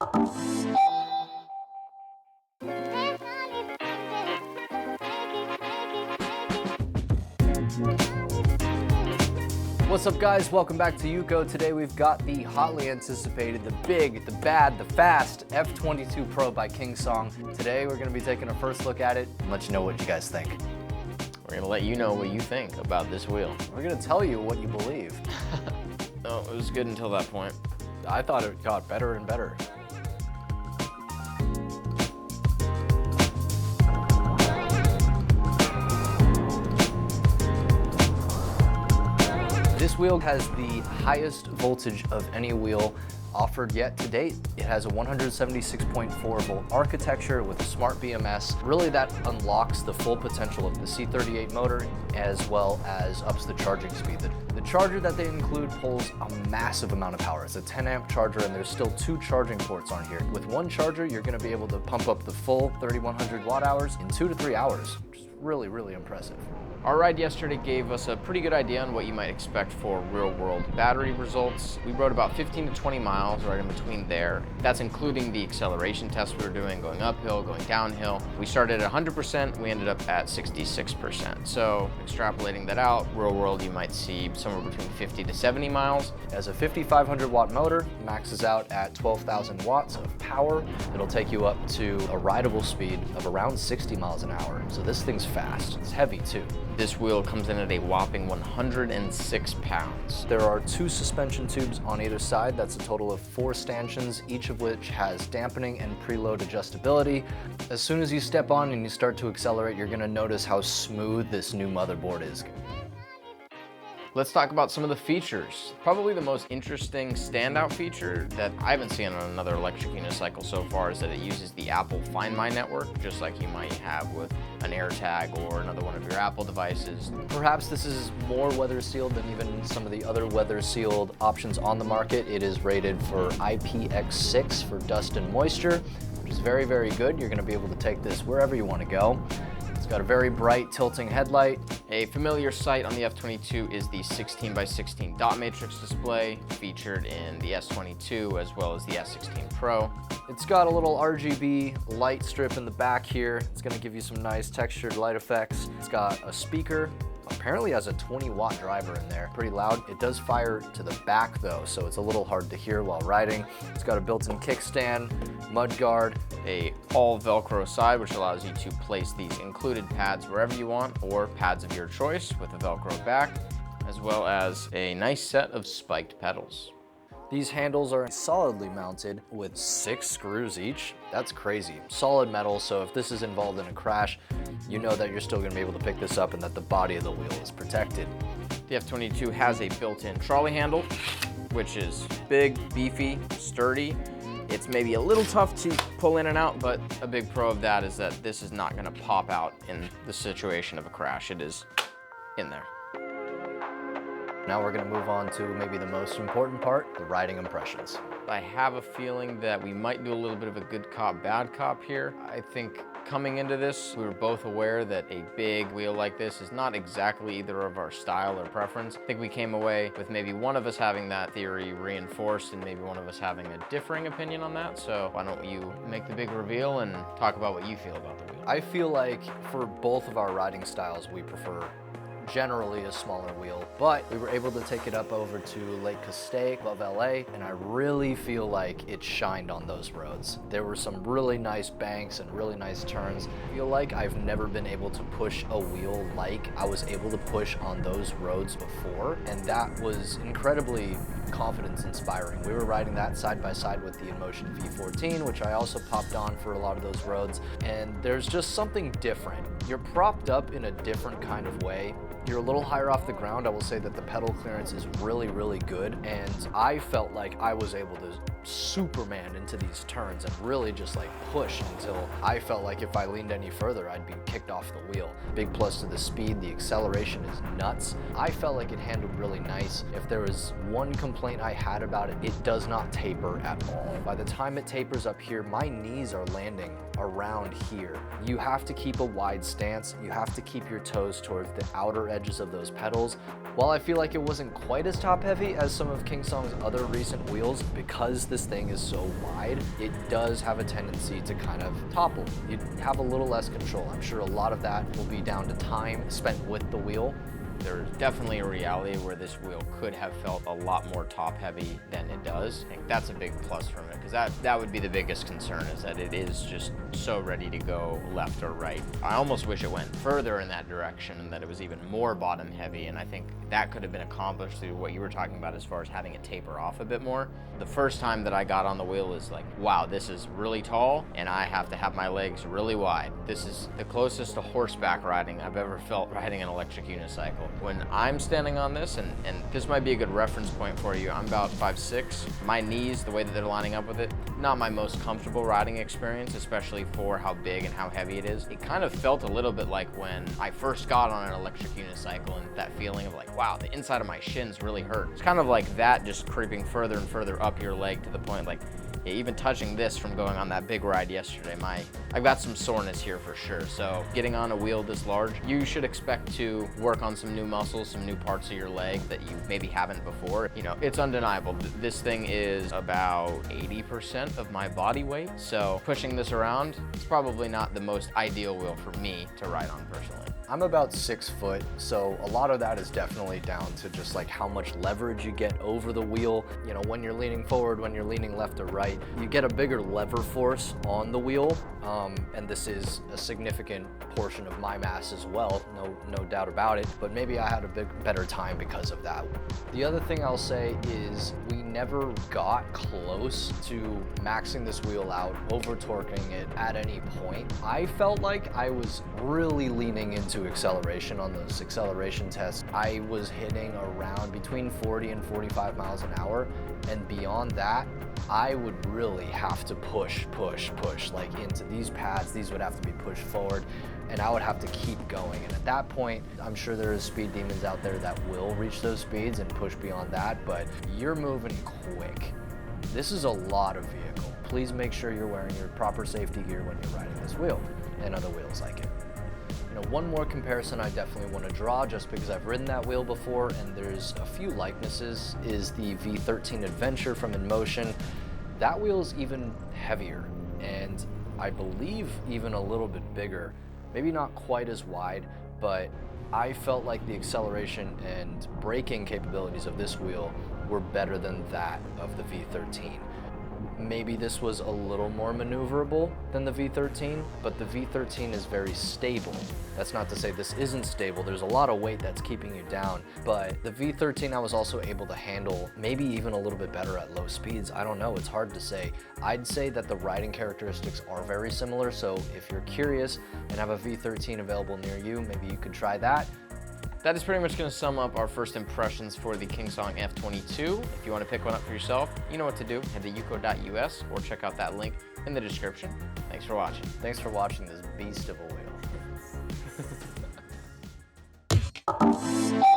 What's up, guys? Welcome back to EUCO. Today we've got the hotly anticipated, the big, the bad, the fast F22 Pro by KingSong. Today we're going to be taking a first look at it and let you know what you guys think. We're going to let you know what you think about this wheel. We're going to tell you what you believe. Oh, it was good until that point. I thought it got better and better. This wheel has the highest voltage of any wheel offered yet to date. It has a 176.4 volt architecture with a smart BMS. Really, that unlocks the full potential of the C38 motor as well as ups the charging speed. The charger that they include pulls a massive amount of power. It's a 10 amp charger and there's still 2 charging ports on here. With one charger, you're gonna be able to pump up the full 3100 watt hours in 2 to 3 hours, which is really, really impressive. Our ride yesterday gave us a pretty good idea on what you might expect for real-world battery results. We rode about 15 to 20 miles right in between there. That's including the acceleration test we were doing, going uphill, going downhill. We started at 100%, we ended up at 66%. So extrapolating that out, real-world you might see somewhere between 50 to 70 miles. As a 5,500 watt motor, maxes out at 12,000 watts of power. It'll take you up to a rideable speed of around 60 miles an hour. So this thing's fast. It's heavy too. This wheel comes in at a whopping 106 pounds. There are 2 suspension tubes on either side. That's a total of 4 stanchions, each of which has dampening and preload adjustability. As soon as you step on and you start to accelerate, you're gonna notice how smooth this new motherboard is. Let's talk about some of the features. Probably the most interesting standout feature that I haven't seen on another electric unicycle so far is that it uses the Apple Find My network, just like you might have with an AirTag or another one of your Apple devices. Perhaps this is more weather sealed than even some of the other weather sealed options on the market. It is rated for IPX6 for dust and moisture, which is very, very good. You're gonna be able to take this wherever you wanna go. It's got a very bright tilting headlight. A familiar sight on the F22 is the 16 by 16 dot matrix display featured in the S22 as well as the S16 Pro. It's got a little RGB light strip in the back here. It's gonna give you some nice textured light effects. It's got a speaker. Apparently has a 20 watt driver in there, pretty loud. It does fire to the back though, so it's a little hard to hear while riding. It's got a built-in kickstand, mudguard, a all Velcro side, which allows you to place these included pads wherever you want, or pads of your choice with a Velcro back, as well as a nice set of spiked pedals. These handles are solidly mounted with 6 screws each. That's crazy. Solid metal, so if this is involved in a crash, you know that you're still gonna be able to pick this up and that the body of the wheel is protected. The F22 has a built-in trolley handle, which is big, beefy, sturdy. It's maybe a little tough to pull in and out, but a big pro of that is that this is not gonna pop out in the situation of a crash. It is in there. Now we're gonna move on to maybe the most important part, the riding impressions. I have a feeling that we might do a little bit of a good cop, bad cop here. I think coming into this, we were both aware that a big wheel like this is not exactly either of our style or preference. I think we came away with maybe one of us having that theory reinforced and maybe one of us having a differing opinion on that. So why don't you make the big reveal and talk about what you feel about the wheel. I feel like for both of our riding styles, we prefer generally a smaller wheel, but we were able to take it up over to Lake Castaic above LA, and I really feel like it shined on those roads. There were some really nice banks and really nice turns. I feel like I've never been able to push a wheel like I was able to push on those roads before, and that was incredibly confidence inspiring. We were riding that side by side with the InMotion V14, which I also popped on for a lot of those roads, and there's just something different. You're propped up in a different kind of way. You're a little higher off the ground. I will say that the pedal clearance is really, really good, and I felt like I was able to Superman into these turns and really just like push until I felt like if I leaned any further, I'd be kicked off the wheel. Big plus to the speed, the acceleration is nuts. I felt like it handled really nice. If there was one complaint I had about it, it does not taper at all. By the time it tapers up here, my knees are landing around here. You have to keep a wide stance. You have to keep your toes towards the outer edges of those pedals. While I feel like it wasn't quite as top heavy as some of KingSong's other recent wheels, because this thing is so wide, it does have a tendency to kind of topple. You have a little less control. I'm sure a lot of that will be down to time spent with the wheel. There's definitely a reality where this wheel could have felt a lot more top heavy than it does. I think that's a big plus from it, because that would be the biggest concern, is that it is just so ready to go left or right. I almost wish it went further in that direction and that it was even more bottom heavy, and I think that could have been accomplished through what you were talking about as far as having it taper off a bit more. The first time that I got on the wheel is like, wow, this is really tall and I have to have my legs really wide. This is the closest to horseback riding I've ever felt riding an electric unicycle. When I'm standing on this, and this might be a good reference point for you, I'm about 5'6". My knees, the way that they're lining up with it, not my most comfortable riding experience, especially for how big and how heavy it is. It kind of felt a little bit like when I first got on an electric unicycle, and that feeling of like, wow, the inside of my shins really hurt. It's kind of like that, just creeping further and further up your leg to the point like, yeah, even touching this from going on that big ride yesterday, I've got some soreness here for sure. So getting on a wheel this large, you should expect to work on some new muscles, some new parts of your leg that you maybe haven't before. You know, it's undeniable. This thing is about 80% of my body weight. So pushing this around, it's probably not the most ideal wheel for me to ride on personally. I'm about 6 foot, so a lot of that is definitely down to just like how much leverage you get over the wheel. You know, when you're leaning forward, when you're leaning left or right, you get a bigger lever force on the wheel, and this is a significant portion of my mass as well, no doubt about it, but maybe I had a better time because of that. The other thing I'll say is we never got close to maxing this wheel out, over torquing it at any point. I felt like I was really leaning into acceleration on those acceleration tests. I was hitting around between 40 and 45 miles an hour, and beyond that, I would really have to push like into these pads. These would have to be pushed forward, and I would have to keep going. And at that point, I'm sure there is speed demons out there that will reach those speeds and push beyond that, but you're moving quick. This is a lot of vehicle. Please make sure you're wearing your proper safety gear when you're riding this wheel and other wheels like it. You know, one more comparison I definitely want to draw, just because I've ridden that wheel before and there's a few likenesses, is the V13 Adventure from InMotion. That wheel is even heavier, and I believe even a little bit bigger. Maybe not quite as wide, but I felt like the acceleration and braking capabilities of this wheel were better than that of the V13. Maybe this was a little more maneuverable than the V13, but the V13 is very stable. That's not to say this isn't stable. There's a lot of weight that's keeping you down, but the V13 I was also able to handle maybe even a little bit better at low speeds. I don't know, it's hard to say. I'd say that the riding characteristics are very similar, so if you're curious and have a V13 available near you, maybe you could try that. That is pretty much going to sum up our first impressions for the KingSong F22. If you want to pick one up for yourself, you know what to do. Head to EUCO.us or check out that link in the description. Thanks for watching. Thanks for watching this beast of a wheel.